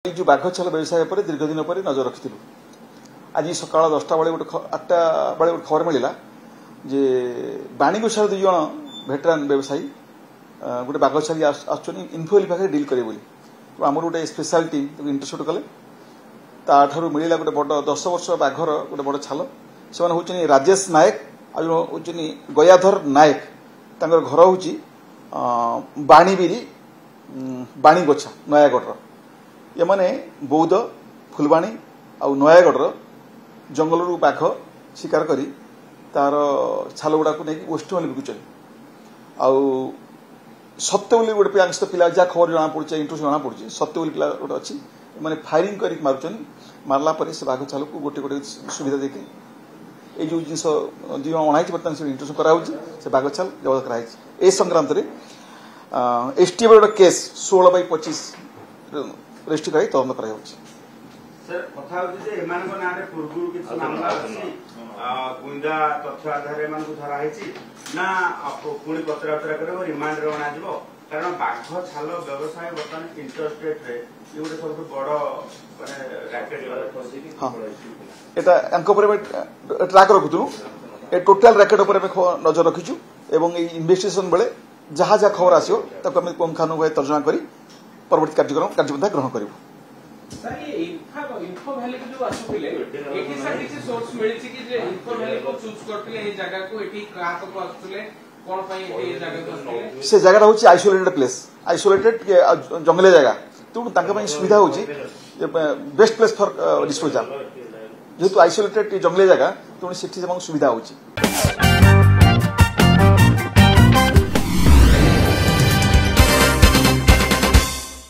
जो बाघ छाल व्यवसाय पर दीर्घ दिन पर नजर रखी आज सका 10टा बेले 8टा बेले गोटे खबर मिला जे बाणीगोसार दुई जन भेटरान व्यवसायी गोटे बाघ छाली इनफोएल पाखे डिल करे बोली तो आमर गोटे स्पेशल टीम इंटरसेप्ट कले ताठू मिलला गोटे बड़ 10 वर्ष बाघर गोटे बड़ छाल से हूँ राजेश नायक हूँ गयाधर नायक तांकर घर हूँ बाणीबिरी बाणीगोछा नयागढ़ ये माने बौद्ध फुलबाणी आ नयागढ़ जंगल बाघ शिकार करी तार छाल गुड़ा को नहीं वेस्ट बेंगल बिकुचन आउ सत्य बोली गोटे पिला जहाँ खबर जना पड़े इंटरेस्ट जना पड़ी सत्य बोली पिला गोटे अच्छी मैंने फायरिंग कर मार्चन मारला से बाघ छाल को गोटे गोटे सुविधा देखे ये जो जिन जी अणाई बर्तमान से इंटरेस्ट कराई बाघ छाल जबरदस्त कराई ए संक्रांत एसटीएफ गोटे केस 16/25 रेजिस्टर कराई तदंत करा सर कथा जे एमानक नारे पूर्व किछ मामला अछि गुंडा तथ्य आधार एमान को धरा हैछि ना पुणी पत्रा पत्रा करे रिमांड रे बना जिवो कारण बाघ छाल व्यवसाय बर्तमान इंटरस्टेट रे ये गोटे सब बड़ माने रैकेट हां एटा अंक पर ट्रैक रखुतु ए टोटल रैकेट ऊपर नजर रखिछु एवं ए इन्वेस्टिगेशन बेले जहाँ जहाँ खबर आसियो ताको हम पुंखानुपुंख तर्जमा करी परवर्ती कार्यपंथा ग्रहण करूँ सर ये इन्फो वैली को जो आसुतिले एठी सर किछि सोर्स मिलछि कि जे इन्फो वैली को चूज करतिले ए जगह को एठी कहा को आसुतिले कोन पई ए जगह को आसुतिले से जगह होछि आइसोलेटेड प्लेस आइसोलेटेड जंगले जगह तो तांका पई सुविधा होछि बेस्ट प्लेस फॉर डिस्पोजल जेतु आइसोलेटेड जंगले जगह तो सेठी सुविधा होछि।